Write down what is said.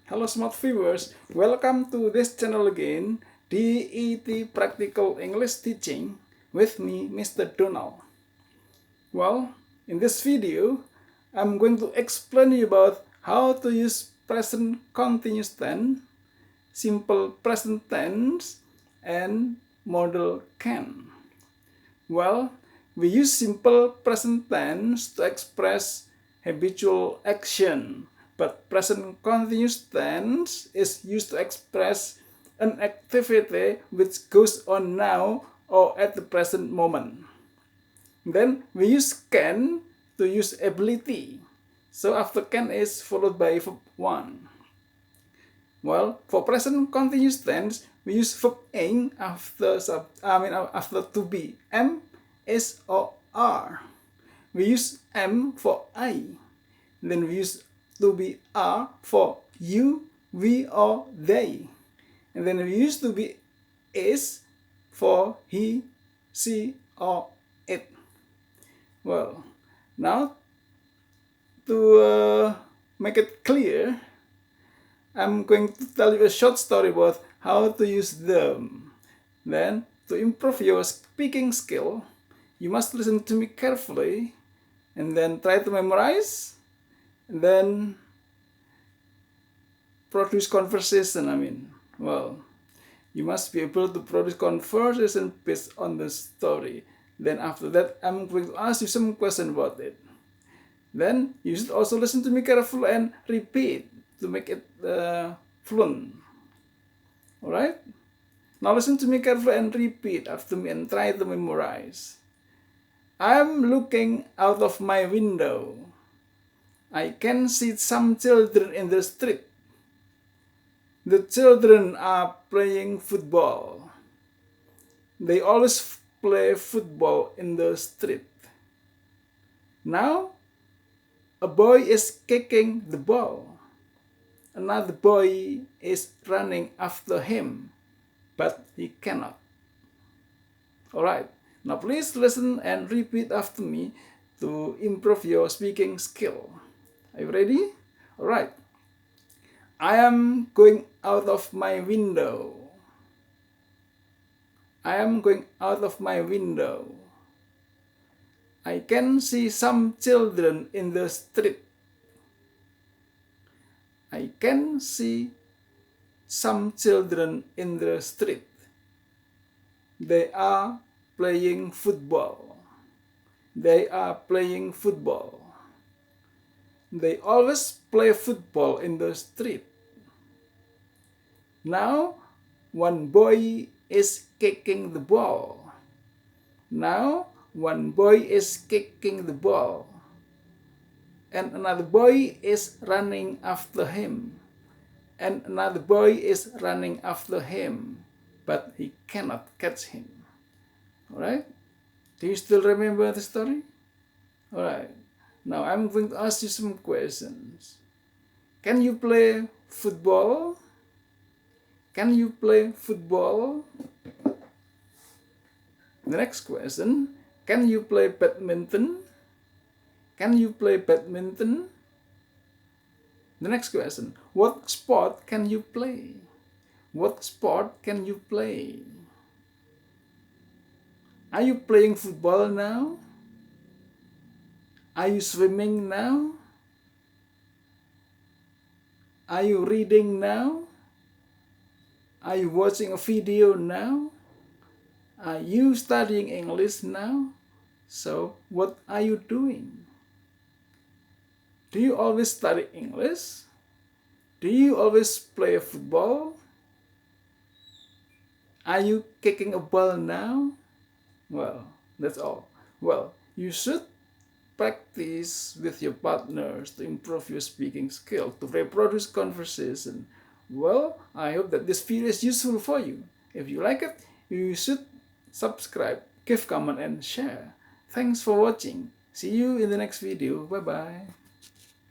Hello smart viewers, welcome to this channel again, DET Practical English Teaching with me, Mr. Donald. Well, in this video, I'm going to explain you about how to use present continuous tense, simple present tense, and modal can. Well, we use simple present tense to express habitual action, but present continuous tense is used to express an activity which goes on now or at the present moment. Then we use can to use ability. So after can is followed by verb 1. Well, for present continuous tense, we use verb ing after to be. Am, is, or are. We use am for I. Then we use to be are for you, we, or they. And then we use to be is for he, she, or it. Well, now to make it clear, I'm going to tell you a short story about how to use them. Then, to improve your speaking skill, you must listen to me carefully and then try to memorize and then produce conversation. Well, you must be able to produce conversation based on the story. Then after that, I'm going to ask you some question about it. Then you should also listen to me carefully and repeat to make it fluent. Alright? Now listen to me carefully and repeat after me and try to memorize. I'm looking out of my window. I can see some children in the street. The children are playing football. They always play football in the street. Now, a boy is kicking the ball. Another boy is running after him, but he cannot. Alright, now please listen and repeat after me to improve your speaking skill. Are you ready? Alright. I am going out of my window. I am going out of my window. I can see some children in the street. I can see some children in the street. They are playing football. They are playing football. They always play football in the street. Now, one boy is kicking the ball. Now, one boy is kicking the ball. And another boy is running after him. And another boy is running after him. But he cannot catch him. Alright? Do you still remember the story? Alright. Now I'm going to ask you some questions. Can you play football? Can you play football? The next question. Can you play badminton? Can you play badminton? The next question. What sport can you play? What sport can you play? Are you playing football now? Are you swimming now? Are you reading now? Are you watching a video now? Are you studying English now? So, what are you doing? Do you always study English? Do you always play football? Are you kicking a ball now? Well, that's all. Well, you should practice with your partners to improve your speaking skill, to reproduce conversation. Well, I hope that this video is useful for you. If you like it, you should subscribe, give comment, and share. Thanks for watching. See you in the next video. Bye-bye.